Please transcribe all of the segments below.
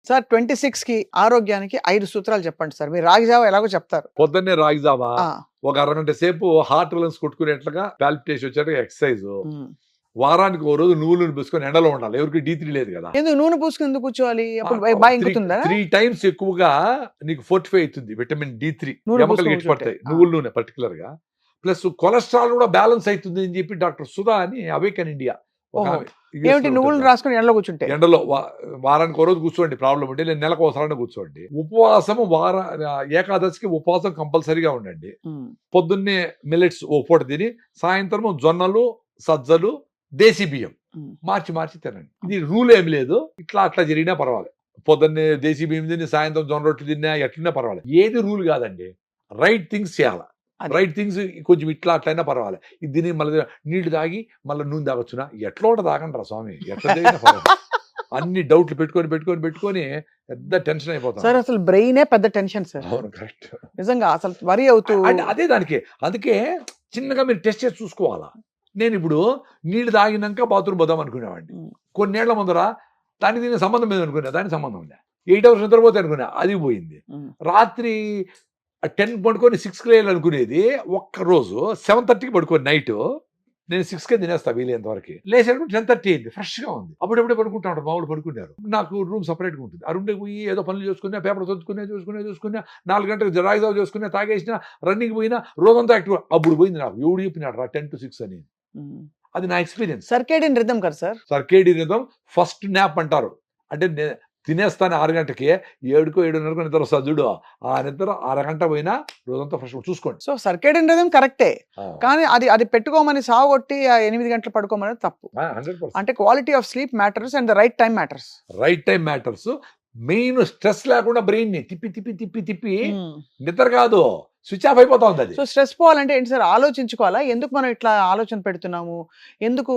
Sir 26 కి ఆరోగ్యానికి 5 సూత్రాలు చెప్పండి సార్. మీరు రాగి జావ ఎలాగో చెప్తారు. పొద్దున్నే రాగిజావా ఆ! ఒక అరగంట సేపు హార్ట్ రిలన్స్ కొట్టుకునేట్లుగా పాల్పిటేషన్ వచ్చేట్టుగా ఎక్సర్సైజ్. హ్మ్. వారానికి ఓ రోజు నువ్వుల నూనె పూసుకొని ఎండలో ఉండాలి. ఎవరికి D3 లేదు కదా. ఎందుకు నూనె పూసుకొని ఎందుకు కూర్చోవాలి? అప్పుడు బాగా ఇంకుతుందా? 3 టైమ్స్ ఎక్కువగా నీకు ఫోర్టిఫై అవుతుంది విటమిన్ D3. నూనె ఎముకలు పూసుకొని గట్టిపడతాయి కూర్చుంటే. నువ్వుల నూనె పర్టికులర్ గా. ప్లస్ కొలెస్ట్రాల్ కూడా బ్యాలెన్స్ అవుతుంది అని చెప్పి డాక్టర్ సుధా అని అవేకన్ ఇండియా ఓహో! ఏమిటి నువ్వులను రాసుకొని ఎండలో కూర్చుంటే? ఎండలో వారానికి ఓ రోజు కూర్చోండి, ప్రాబ్లం ఉంటే లేదు నెలకు ఒకసారి కూర్చోండి. ఉపవాసము ఏకాదశికి ఉపవాసం కంపల్సరీగా ఉండండి. హ్మ్. పొద్దున్నే మిల్లెట్స్ ఓ పూట తిని సాయంత్రం జొన్నలు, సజ్జలు, దేశీ బియ్యం హ్మ్. మార్చి తినండి. ఇది రూల్ ఏం లేదు. అట్లా జరిగినా పర్వాలేదు. పొద్దున్నే దేశీ బియ్యం తిని సాయంత్రం జొన్న రొట్టెలు తిన్నా ఎట్లన్నా పర్వాలేదు. ఏది రూల్ కాదండి. రైట్ థింగ్స్ చేయాలి. అది. రైట్ థింగ్స్ కొంచెం అట్లయినా పర్వాలేదు. ఇది తిని మళ్ళీ నీళ్లు తాగి మళ్ళీ నూనె తాగొచ్చునా ఎట్లా ఉంటుంది తాగంటారా స్వామి, ఎట్లా తాగినా పర్వాలేదు. అన్ని డౌట్లు పెట్టుకొని పెద్ద టెన్షన్ అయిపోతాం సార్ అసలు బ్రెయినే పెద్ద టెన్షన్ సార్. అవును, కరెక్ట్. నిజంగా అసలు వరి అవుతూ అంటే అదే దానికి అందుకే చిన్నగా మీరు టెస్ట్ చేసి చూసుకోవాలా. నేను ఇప్పుడు నీళ్లు తాగినాక బాత్రూమ్ పోదాం అనుకునేవాడిని. హ్మ్. కొన్నేళ్ల ముందర దానికి దీనికి సంబంధం లేదు అనుకున్నా, దానికి సంబంధం ఉందా. 8 hours నిద్రపోతే అనుకున్నా, అది పోయింది. హ్మ్. రాత్రి 10 పడుకొని 6కి లేయాలి అనుకునేది ఒక్కరోజు 7:30కి పడుకొని నైట్ నేను 6కే తినేస్తా వీలైనంత వరకు. లేచేటప్పుడు 10:30 అయింది, ఫ్రెష్గా ఉంది. అప్పుడెప్పుడే పడుకుంటా ఉంటారు, మామూలు పడుకున్నారు. నాకు రూమ్ సపరేట్గా ఉంటుంది. ఆ రూమ్కి పోయి ఏదో పనులు చేసుకున్నా, పేపర్ చూసుకున్నా 4 గంటలకు రాయిదావు చేసుకున్నా, తాగేసిన, రన్నింగ్ పోయినా, రోజంతా యాక్టివ్. అప్పుడు పోయింది నాకు. ఎవడు చెప్పినాడు రా 10 to 6 అని. హ్మ్. అది నా ఎక్స్పీరియన్స్. సర్కేడియన్ రిథమ్ కదా sir? Circadian rhythm first nap అంటారు. అంటే తినేస్తాను 6 గంటలకి, 7కో 7:30కో నిద్ర వస్తుంది చూడు. ఆ నిద్ర అరగంట పోయినా రోజంతా ఫ్రెష్ చూసుకోండి. సో సర్కేడియన్ రిథమ్ కరెక్టే. కానీ అది పెట్టుకోమని సావగొట్టి ఆ 8 గంటలు పడుకోమనేది తప్పు. 100%. అంటే quality of sleep matters and the right time matters. Right time matters. Main stress లేకుండా బ్రెయిన్ ని తిప్పి నిద్ర కాదు, స్విచ్ ఆఫ్ అయిపోతా ఉంది అది. సో స్ట్రెస్ పోవాలంటే ఏంటి సార్? ఆలోచించుకోవాలా? ఎందుకు మనం ఇట్లా ఆలోచన పెడుతున్నాము? ఎందుకు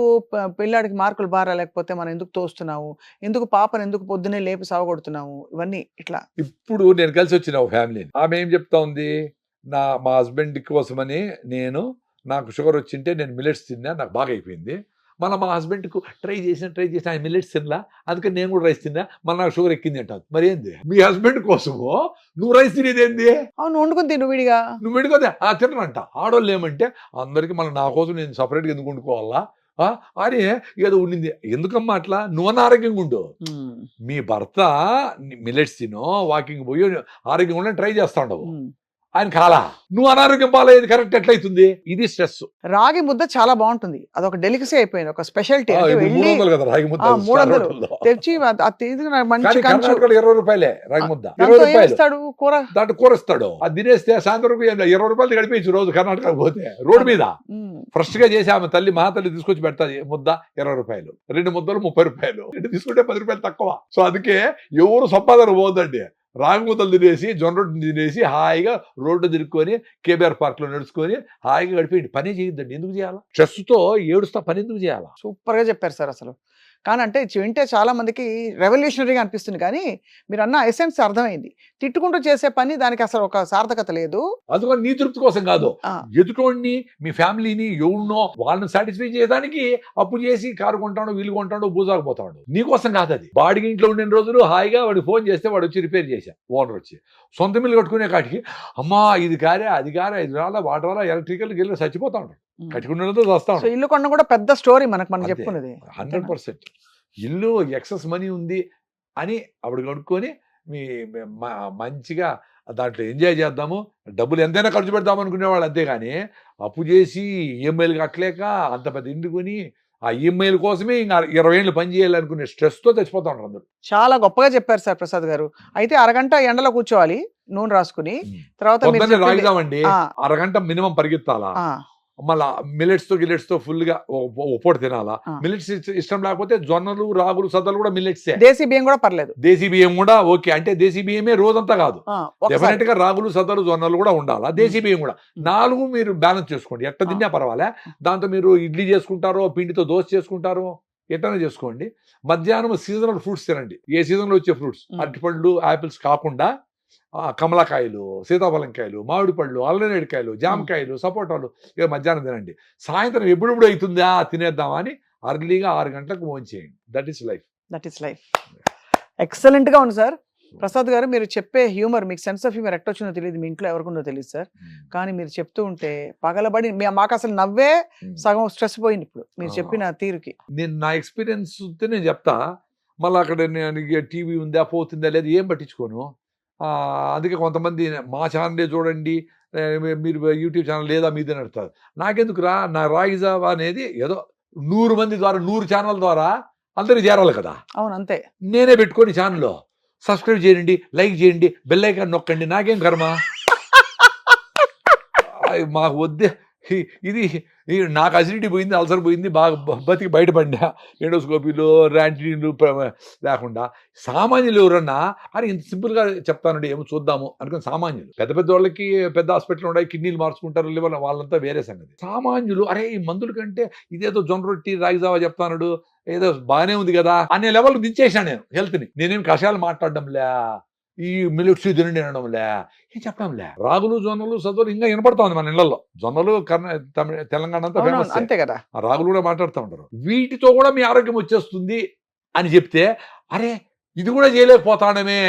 పిల్లాడికి మార్కులు బాగా లేకపోతే మనం ఎందుకు తోస్తున్నాము? ఎందుకు పాపను ఎందుకు పొద్దున్నే లేపి సావగొడుతున్నాము? ఇవన్నీ ఇట్లా. ఇప్పుడు నేను కలిసి వచ్చిన ఒక ఫ్యామిలీని, ఆమె ఏం చెప్తా ఉంది, మా హస్బెండ్ కోసమని నాకు షుగర్ వచ్చింటే నేను మిల్లెట్స్ తిన్నా, నాకు బాగా అయిపోయింది. మళ్ళీ మా హస్బెండ్కు ట్రై చేసిన ఆయన మిల్లెట్స్ తినలా, అందుకని నేను కూడా రైస్ తిన్నా, మళ్ళీ నాకు షుగర్ ఎక్కింది అంటాను. మరి ఏంది మీ హస్బెండ్ కోసము నువ్వు రైస్ తినేది ఏంది? అవును, వండుకుని తిను విడిగా. నువ్వు విడిపోతే తినరంట. ఆడవాళ్ళు ఏమంటే అందరికి మళ్ళీ నా కోసం నేను సపరేట్గా ఎందుకు వండుకోవాలా అని ఏదో ఉండింది. ఎందుకమ్మా అట్లా? నువ్వు అనారోగ్యంగా ఉండు, మీ భర్త మిల్లెట్స్ తినో, వాకింగ్ పోయి ఆరోగ్యంగా ఉండని ట్రై చేస్తా ఉండవు. ఆయన కాలా, నువ్వు అనారోగ్యం పాలయ్యేది కరెక్ట్ ఎట్లయితుంది? ఇది స్ట్రెస్. రాగి ముద్ద చాలా బాగుంటుంది, అదొక డెలికసీ అయిపోయింది, ఒక స్పెషాలిటీ. 300 కదా రాగి ముద్ద. 300 తెచ్చి మంచి ₹20 రాగి ముద్ద. దాంట్లో కూర ఇస్తాడు. అది తినేస్తే సాయంత్రం ₹20 గడిపేయచ్చు రోజు. కర్ణాటక పోతే రోడ్డు మీద ఫ్రెష్ గా చేసి ఆమె తల్లి మహాతల్లి తీసుకొచ్చి పెడతాది. ముద్ద ₹20, 2 ముద్దలు ₹30, 2 తీసుకుంటే ₹10 తక్కువ. సో అందుకే ఎవరు సంపాదన పోదండి. రాగి ముద్దలు తినేసి, జొన్న రొట్టెలు తినేసి హాయిగా రోడ్డు తిరుక్కొని కేబీఆర్ పార్క్ లో నడుచుకొని హాయిగా గడిపేయండి. పని చేయొద్దండి. ఎందుకు చేయాలా? స్ట్రెస్ తో ఏడుస్తా పని ఎందుకు చేయాలా? సూపర్ గా చెప్పారు సార్. అసలు కానీ అంటే వింటే చాలా మందికి రెవల్యూషనరీగా అనిపిస్తుంది, కానీ మీరు అన్న ఎసెన్స్ అర్థమైంది. తిట్టుకుంటూ చేసే పని దానికి అసలు ఒక సార్థకత లేదు. అందుకని నీ తృప్తి కోసం కాదు, ఎదుటోడిని, మీ ఫ్యామిలీని, ఎవరినో వాళ్ళని సాటిస్ఫై చేయడానికి అప్పు చేసి కారు కొంటాడు, వీలు కొంటాడు, బూజాకపోతాడు. నీకోసం కాదు అది. బాడికి ఇంట్లో ఉండిన రోజులు హాయిగా వాడు ఫోన్ చేస్తే వాడు వచ్చి రిపేర్ చేశా, ఓనర్ వచ్చి. సొంత మిల్లు కట్టుకునే కాటికి అమ్మా ఇది కారా, అది కారా, ఇది రాలా, వాటర్ రాలా, ఎలక్ట్రికల్ గిల్లు చచ్చిపోతా ఉంటాడు. కట్టుకున్నదో వస్తా ఉంటాడు. ఇల్లు కొన్న కూడా పెద్ద స్టోరీ మనం చెప్పుకున్నది. 100%. ఇల్లు ఎక్సెస్ మనీ ఉంది అని అప్పుడు కనుక్కొని మంచిగా దాంట్లో ఎంజాయ్ చేద్దాము, డబ్బులు ఎంతైనా ఖర్చు పెడదాం అనుకునేవాళ్ళు. అంతేగాని అప్పు చేసి ఈఎంఐలు కట్టలేక అంత పెద్ద ఇంటి కొని ఆ ఈఎంఐల కోసమే ఇంకా 20 ఏళ్ళు పని చేయాలనుకునే స్ట్రెస్ తో చచ్చిపోతా ఉంటారు అందరూ. చాలా గొప్పగా చెప్పారు సార్ ప్రసాద్ గారు. అయితే అరగంట ఎండలో కూర్చోవాలి నూనె రాసుకుని, తర్వాత రాయిదామండి, అరగంట మినిమం పరిగెత్తాలా. మళ్ళా మిల్లెట్స్ తో ఫుల్ గా పూట తినాలా. మిల్లెట్స్ ఇష్టం లేకపోతే జొన్నలు, రాగులు, సద్దలు కూడా మిల్లెట్స్. దేశీ బియ్యం కూడా పర్లేదు. దేశీ బియ్యం కూడా ఓకే. అంటే దేశీ బియ్యమే రోజంతా కాదు, డెఫినెట్ గా రాగులు, సద్దలు, జొన్నలు కూడా ఉండాలా. దేశీ బియ్యం కూడా 4 మీరు బ్యాలెన్స్ చేసుకోండి. ఎట్లా తిన్నా పర్వాలే. దాంతో మీరు ఇడ్లీ చేసుకుంటారో, పిండితో దోశ చేసుకుంటారో, ఎట్లనే చేసుకోండి. మధ్యాహ్నం సీజనల్ ఫ్రూట్స్ తినండి. ఏ సీజన్ లో వచ్చే ఫ్రూట్స్, అరటిపళ్ళు, ఆపిల్స్ కాకుండా కమలకాయలు, సీతాఫలంకాయలు, మామిడి పళ్ళు, అల్లనేడికాయలు, జామకాయలు, సపోటాలు ఇక మధ్యాహ్నం తినండి. సాయంత్రం ఎప్పుడెప్పుడు అవుతుందా తినేద్దామా అని అర్లీగా 6 గంటలకు భోంచేయండి. That is life. ఎక్సలెంట్ గా ఉంది సార్. ప్రసాద్ గారు మీరు చెప్పే హ్యూమర్, మీకు సెన్స్ ఆఫ్ హ్యూమర్ ఎట్టొచ్చిందో తెలియదు, మీ ఇంట్లో ఎవరికుందో తెలియదు సార్. కానీ మీరు చెప్తూ ఉంటే పగలబడి మాకు అసలు నవ్వే సగం స్ట్రెస్ పోయింది ఇప్పుడు మీరు చెప్పిన తీరుకి. నేను నా ఎక్స్పీరియన్స్ నేను చెప్తా, మళ్ళీ అక్కడ టీవీ ఉందా పోతుందా లేదా ఏం పట్టించుకోను. అందుకే కొంతమంది మా ఛానలే చూడండి, మీరు యూట్యూబ్ ఛానల్ లేదా మీదే నడుస్తారు. నాకెందుకు నా రాగి జావా అనేది ఏదో 100 మంది ద్వారా 100 ఛానల్ ద్వారా అందరికి చేరాలి కదా. అవును అంతే. నేనే పెట్టుకొని ఛానల్లో సబ్స్క్రైబ్ చేయండి, లైక్ చేయండి, బెల్ ఐకాన్ నొక్కండి, నాకేం కర్మ. మాకు వద్దే ఇది. నాకు అసిడిటీ పోయింది, అల్సర్ పోయింది, బాగా బతికి బయటపడినా ఎండోస్కోపీలో ర్యాంటీన్లు లేకుండా. సామాన్యులు ఎవరన్నా అరే ఇంత సింపుల్గా చెప్తానండి ఏమో చూద్దాము అనుకుని సామాన్యులు. పెద్ద పెద్ద వాళ్ళకి పెద్ద హాస్పిటల్ ఉన్నాయి, కిడ్నీలు మార్చుకుంటారు, లివర్, వాళ్ళంతా వేరే సంగతి. సామాన్యులు అరే ఈ మందుల కంటే ఇదేదో జొన్న రొట్టి రాగి జావా చెప్తాడు, ఏదో బాగానే ఉంది కదా అనే లెవెల్ దించేసాను నేను హెల్త్ని. నేనేం కషాయాలు మాట్లాడడంలే, ఈ మిల్లెట్స్ తినండి అనడంలే, ఏం చెప్పడంలే. రాగులు జొన్నలు సద్దులు ఇంకా వినపడతా ఉంది మన ఇళ్లలో. జొన్నలు తెలంగాణ అంతా ఫేమస్, అంతే కదా. రాగులు కూడా మాట్లాడుతూ ఉంటారు. వీటితో కూడా మీ ఆరోగ్యం వచ్చేస్తుంది అని చెప్తే అరే ఇది కూడా చేయలేకపోతాడమే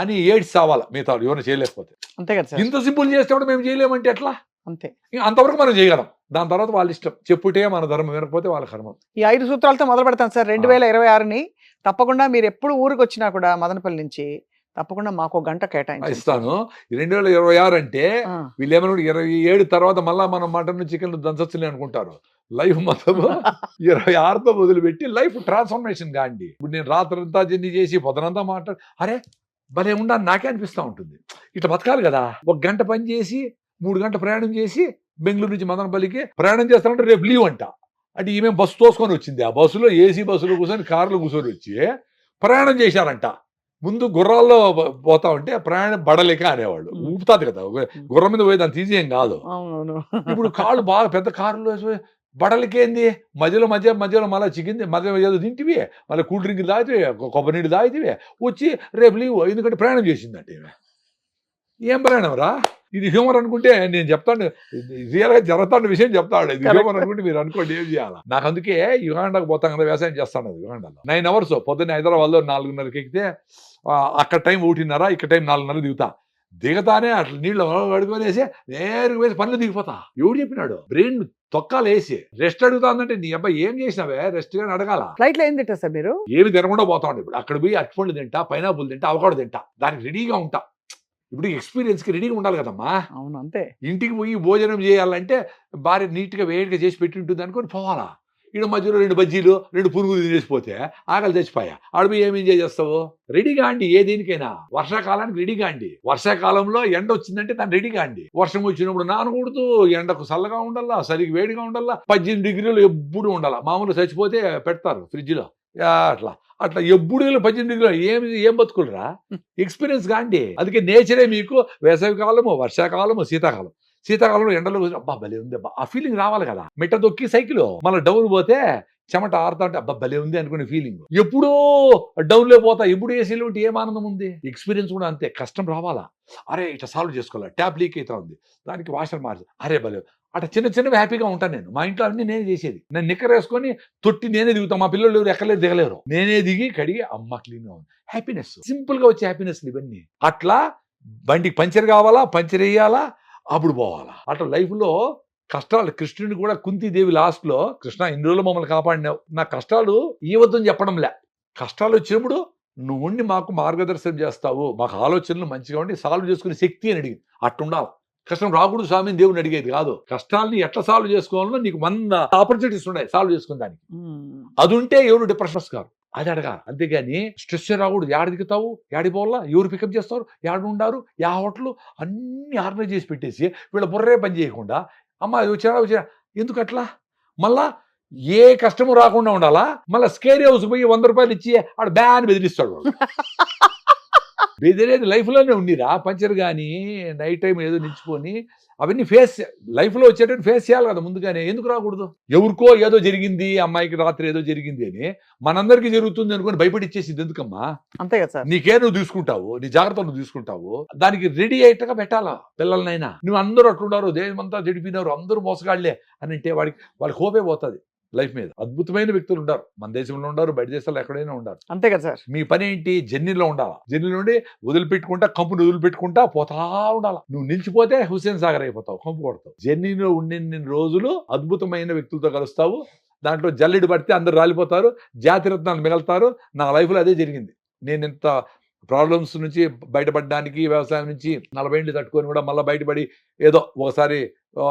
అని ఏడ్స్ సావాలా మిగతా ఎవరైనా చేయలేకపోతే. అంతే కదా. ఇంత సింపుల్ చేస్తే కూడా మేము చేయలేమంటే ఎట్లా? అంతే. అంతవరకు మనం చేయగలం, దాని తర్వాత వాళ్ళ ఇష్టం. చెప్పుటే మన ధర్మం, వినకపోతే వాళ్ళ కర్మం. ఈ 5 సూత్రాలతో మొదలు పెడతాను సార్ 2026ని. తప్పకుండా మీరు ఎప్పుడు ఊరికి వచ్చినా కూడా మదనపల్లి నుంచి తప్పకుండా మాకు గంట కేటాయిస్తాను. 2026 అంటే వీళ్ళు ఏమన్నా 27 తర్వాత మళ్ళా మనం మటన్ చికెన్ దంచొచ్చులే అనుకుంటారు. లైఫ్ మొత్తం 26తో మొదలుపెట్టి లైఫ్ ట్రాన్స్ఫర్మేషన్ కాండి. ఇప్పుడు నేను రాత్రంతా జర్నీ చేసి పొద్దునంతా మాట్లాడు అరే భలే ఉండాలి నాకే అనిపిస్తూ ఉంటుంది. ఇట్లా బతకాలి కదా. 1 గంట పని చేసి 3 గంటల ప్రయాణం చేసి బెంగళూరు నుంచి మదనపల్లికి ప్రయాణం చేస్తానంటే రేపు లీవ్ అంట. అంటే ఈమె బస్సు తోసుకొని వచ్చింది, ఆ బస్సులో ఏసీ బస్సులో కూర్చొని కార్లో కూర్చొని వచ్చి ప్రయాణం చేశారంట. ముందు గుర్రాల్లో పోతా ఉంటే ప్రయాణం బడలేక అనేవాళ్ళు. ఊపుతాది కదా గుర్రం మీద పోయేది, అంత ఈజీ ఏం కాదు. ఇప్పుడు కాళ్ళు బాగా పెద్ద కారులో బడలకేంది, మధ్యలో మళ్ళీ చికెన్ మధ్యలో తింటివి, మళ్ళీ కూల్ డ్రింక్ తాగితే, కొబ్బరి నీళ్ళు తాగితే వచ్చి రేపు లీవ్, ఎందుకంటే ప్రయాణం చేసిందంటే. ఏం ప్రయాణం రా ఇది? హ్యూమర్ అనుకుంటే నేను చెప్తాను, రియల్గా జరుగుతున్న విషయం చెప్తాడు. ఇది హ్యూమర్ అనుకుంటే మీరు అనుకోండి ఏం చేయాలి. నాకు అందుకే యుగాండాకు పోతాం కదా, వ్యవసాయం చేస్తాను. అది యుగాండాలో 9 hours పొద్దున్న హైదరాబాద్లో 4:30కి ఎక్కితే అక్కడ టైం 1:30, ఇక్కడ టైం 4:30 దిగుతా. దిగతానే అట్లా నీళ్ళు అడుగునేసి నేరుగా వేసి పనులు దిగిపోతా. ఎవడు చెప్పినాడు? బ్రెయిన్ తొక్కాలు వేసి రెస్ట్ అడుగుతా ఉందంటే నీ అబ్బాయి ఏం చేసినావే, రెస్ట్ గాని అడగాల. ఫ్లైట్ లో ఏం తింటా సార్ మీరు? ఏమి తినకుండా పోతా ఉండే. ఇప్పుడు అక్కడ పోయి అరటిపండు తింటా, పైనాపిల్ తింటా, అవకాడో తింటా, దానికి రెడీగా ఉంటా. ఇప్పుడు ఎక్స్పీరియన్స్కి రెడీగా ఉండాలి కదమ్మా. అవును అంతే. ఇంటికి పోయి భోజనం చేయాలంటే భార్య నీట్గా వేడిగా చేసి పెట్టి ఉంటుంది అనుకొని పోవాలా. ఇక్కడ మధ్యలో 2 బజ్జీలు 2 పురుగులు తినేసిపోతే ఆకలి చచ్చిపోయా. ఆడపోయి ఏం ఎంజాయ్ చేస్తావు? రెడీగా అండి ఏ దేనికైనా. వర్షాకాలానికి రెడీగా అండి. వర్షాకాలంలో ఎండ వచ్చిందంటే దాన్ని రెడీగా అండి. వర్షం వచ్చినప్పుడు నానకూడదు, ఎండకు చల్లగా ఉండాలా, చలికి వేడిగా ఉండాలా, 18 degrees ఎప్పుడు ఉండాలా. మామూలు చచ్చిపోతే పెడతారు ఫ్రిడ్జ్లో అట్లా ఎప్పుడు 18 degrees ఏం బతుకులరా? ఎక్స్పీరియన్స్ కాండి. అందుకే నేచరే మీకు వేసవి కాలము, వర్షాకాలము, శీతాకాలం. శీతాకాలంలో ఎండలో అబ్బా భలే ఉంది అబ్బా ఆ ఫీలింగ్ రావాలి కదా. మెట్ట దొక్కి సైకిల్ మళ్ళీ డౌన్ పోతే చెమట ఆరుతా ఉంటే అబ్బా భలే ఉంది అనుకునే ఫీలింగ్. ఎప్పుడో డౌన్లో పోతా, ఎప్పుడు ఏసీలో ఉంటే ఏం ఆనందం ఉంది. ఎక్స్పీరియన్స్ కూడా అంతే, కష్టం రావాలా. అరే ఇట్లా సాల్వ్ చేసుకోవాలి, ట్యాప్ లీక్ అవుతా ఉంది, దానికి వాషర్ మార్చి అరే భలే అట్లా చిన్నవి హ్యాపీగా ఉంటాను నేను. మా ఇంట్లో అన్ని నేనే చేసేది. నేను నిక్కర్ వేసుకొని తొట్టి నేనే దిగుతాను. మా పిల్లలు ఎవరు ఎక్కలేదు, దిగలేరు. నేనే దిగి కడిగి అమ్మ క్లీన్గా ఉంది. హ్యాపీనెస్, సింపుల్గా వచ్చే హ్యాపీనెస్ ఇవన్నీ. అట్లా బండికి పంచర్ కావాలా, పంచర్ వేయాలా, అప్పుడు పోవాలా. అట్లా లైఫ్లో కష్టాలు. కృష్ణుని కూడా కుంతీదేవి లాస్ట్లో కృష్ణ ఇన్ని రోజులు మమ్మల్ని కాపాడినావు, నా కష్టాలు ఇవ్వద్దని చెప్పడంలే. కష్టాలు వచ్చినప్పుడు నువ్వు ఉండి మాకు మార్గదర్శనం చేస్తావు, మాకు ఆలోచనలు మంచిగా ఉండి సాల్వ్ చేసుకునే శక్తి అని అడిగింది. అట్టుండాలి. కష్టం రాకూడదు స్వామి అని దేవుని అడిగేది కాదు. కష్టాలని ఎట్లా సాల్వ్ చేసుకోవాలో నీకు 100 ఆపర్చునిటీస్ ఉన్నాయి సాల్వ్ చేసుకునే దానికి. అది ఉంటే ఎవరు డిప్రెషన్స్ కాదు, అది అడగాలి. అంతేగాని స్ట్రెస్ రాకూడదు. ఏడ దిగుతావు, ఏడి పోవాలా, ఎవరు పికప్ చేస్తారు, ఏడ ఉండారు, యా హోటల్ అన్ని ఆర్గనైజ్ చేసి పెట్టేసి వీళ్ళ బుర్రే పని చేయకుండా అమ్మ వచ్చినా ఎందుకు అట్లా. మళ్ళా ఏ కష్టము రాకుండా ఉండాలా. మళ్ళీ స్కేర్ హౌస్ పోయి 100 రూపాయలు ఇచ్చి ఆడ బ్యాన్ బెదిరిస్తాడు. బెదిరేది లైఫ్లోనే ఉండిరా. పంచర్ కానీ నైట్ టైం ఏదో నిల్చుకొని అవన్నీ లైఫ్లో వచ్చేటట్టు ఫేస్ చేయాలి కదా ముందుగానే. ఎందుకు రాకూడదు? ఎవరికో ఏదో జరిగింది, అమ్మాయికి రాత్రి ఏదో జరిగింది అని మనందరికీ జరుగుతుంది అనుకుని భయపడిచ్చేసింది ఎందుకమ్మా? అంతే కదా సార్. నీకే నువ్వు తీసుకుంటావు, నీ జాగ్రత్తలు నువ్వు తీసుకుంటావు. దానికి రెడీ అయ్యేట్టుగా పెట్టాలా పిల్లలనైనా. నువ్వు అందరూ అట్లున్నారు, దేశమంతా చెడిపినారు, అందరూ మోసగాళ్లే అని అంటే వాళ్ళకి హోపే పోతుంది లైఫ్ మీద. అద్భుతమైన వ్యక్తులు ఉంటారు, మన దేశంలో ఉంటారు, బయట దేశాల్లో ఎక్కడైనా ఉంటారు. అంతే కదా సార్. మీ పని ఏంటి? జర్నీలో ఉండాలా. జర్నీ నుండి వదిలిపెట్టుకుంటా, కంపుని వదిలిపెట్టుకుంటా పోతా ఉండాలా. నువ్వు నిలిచిపోతే హుస్సేన్ సాగర్ అయిపోతావు, కంపు కొడతావు. జర్నీలో ఉండిన రోజులు అద్భుతమైన వ్యక్తులతో కలుస్తావు. దాంట్లో జల్లెడు పడితే అందరు రాలిపోతారు, జాతిరత్నాలు మిగలుతారు. నా లైఫ్లో అదే జరిగింది. నేను ఇంత ప్రాబ్లమ్స్ నుంచి బయటపడడానికి, వ్యవసాయం నుంచి 40 ఏళ్ళు తట్టుకొని కూడా మళ్ళీ బయటపడి ఏదో ఒకసారి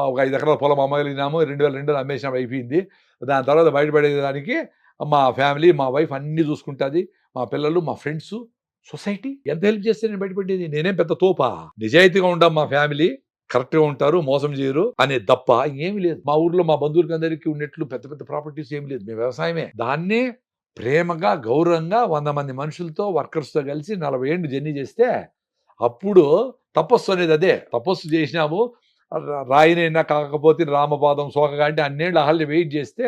ఒక 5 ఎకరాల పొలం అమ్మగలిగినాము. 2002లో అమ్మేసినాము, అయిపోయింది. దాని తర్వాత బయటపడేదానికి మా ఫ్యామిలీ, మా వైఫ్ అన్ని చూసుకుంటుంది, మా పిల్లలు, మా ఫ్రెండ్స్, సొసైటీ ఎంత హెల్ప్ చేస్తే నేను బయటపడేది. నేనేం పెద్ద తోపా? నిజాయితీగా ఉంటాం, మా ఫ్యామిలీ కరెక్ట్గా ఉంటారు, మోసం చేయరు అనే తప్ప ఇంకేమి లేదు. మా ఊర్లో మా బంధువులకి అందరికీ ఉన్నట్లు పెద్ద పెద్ద ప్రాపర్టీస్ ఏమి లేదు. మేము వ్యవసాయమే. దాన్నే ప్రేమగా, గౌరవంగా 100 మంది మనుషులతో, వర్కర్స్తో కలిసి 40 ఏళ్ళు జర్నీ చేస్తే అప్పుడు తపస్సు అనేది అదే. తపస్సు చేసినాము, రాయినైనా కాకపోతే రామపాదం సోకగా అంటే అన్నేళ్ళు అహల్య వెయిట్ చేస్తే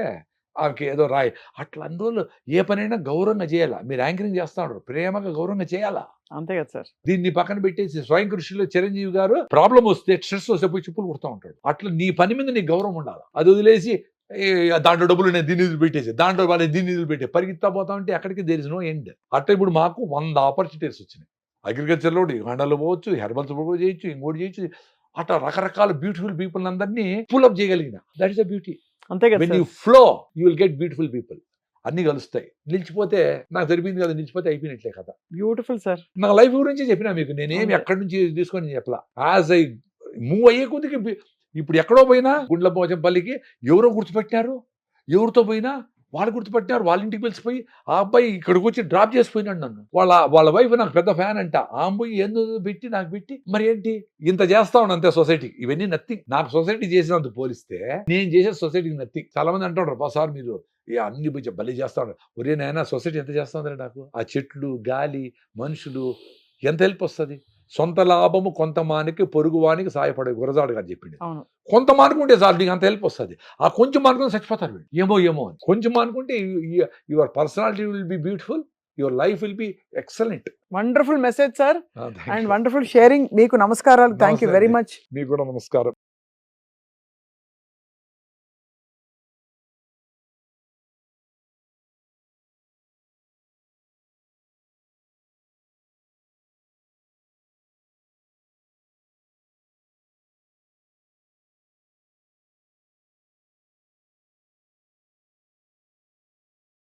ఆమెకి ఏదో రాయి. అట్లా అందువల్ల ఏ పనైనా గౌరవంగా చేయాలా. మీరు యాంకరింగ్ చేస్తా ఉంటారు, ప్రేమగా గౌరవంగా చేయాలా. అంతే కదా సార్. దీన్ని పక్కన పెట్టేసి స్వయం కృషిలో చిరంజీవి గారు ప్రాబ్లం వస్తే, స్ట్రెస్ వస్తే పోయి చెప్పులు కుడతా ఉంటాడు. అట్లా నీ పని మీద నీకు గౌరవం ఉండాలి. అది వదిలేసి దాంట్లో డబ్బులు నేను దీన్ని నిధులు పెట్టేసి, దాంట్లో వాళ్ళు దీన్ని నిధులు పెట్టే పరిగెత్తా పోతా ఉంటే అక్కడికి దేర్ ఇస్ నో ఎండ్. అట్లా ఇప్పుడు మాకు 100 ఆపర్చునిటీస్ వచ్చినాయి. అగ్రికల్చర్లో హండలు పోవచ్చు, హెర్బల్స్ చేయొచ్చు, ఇంకోటి చేయొచ్చు. అట్లా రకరకాల బ్యూటిఫుల్ పీపుల్ అందరినీ పుల్అప్ చేయగలిగిన. That is the beauty. అంతే కదా. When you flow you will get beautiful people. అన్ని కలుస్తాయి. నిలిచిపోతే నాకు జరిపింది కదా, నిలిచిపోతే అయిపోయినట్లే కదా. Beautiful sir. నా లైఫ్ గురించి చెప్పినా మీకు. నేనేమి ఎక్కడి నుంచి తీసుకొని చెప్పలా. యాజ్ ఐ మూవ్ అయ్యే కొద్దికి ఇప్పుడు ఎక్కడో పోయినా గుండ్లపోచంపల్లికి ఎవరో గుర్తుపెట్టారు, ఎవరితో పోయినా వాళ్ళు గుర్తుపెట్టారు. వాళ్ళ ఇంటికి పిలిచిపోయి ఆ అబ్బాయి ఇక్కడికి వచ్చి డ్రాప్ చేసిపోయినాడు నన్ను. వాళ్ళ వైఫ్ నాకు పెద్ద ఫ్యాన్ అంట. ఆ అమ్మాయి ఎందుకు పెట్టి నాకు పెట్టి మరి ఏంటి ఇంత చేస్తా ఉన్నా అంతే సొసైటీకి. ఇవన్నీ నథింగ్. నాకు సొసైటీ చేసినంత పోలిస్తే నేను చేసే సొసైటీకి నథింగ్. చాలా మంది అంటారు, సార్ మీరు అన్ని పోయి బలి చేస్తా ఉన్నారు. ఒరే నాయన, సొసైటీ ఎంత చేస్తా ఉందంటే నాకు ఆ చెట్లు, గాలి, మనుషులు ఎంత హెల్ప్ వస్తుంది. సొంత లాభము కొంత మానికి, పొరుగు వానికి సాయపడే గురజాడు గారు చెప్పింది. కొంత మానుకుంటే చాలు, నీకు అంత హెల్ప్ వస్తుంది. ఆ కొంచెం మానుకుంటే చచ్చిపోతారు వీళ్ళు. ఏమో అని కొంచెం మానుకుంటే your personality will be beautiful, your life will be excellent. Wonderful message sir, and wonderful sharing. మీకు నమస్కారాలు. Thank you very much. మీకు కూడా నమస్కారం.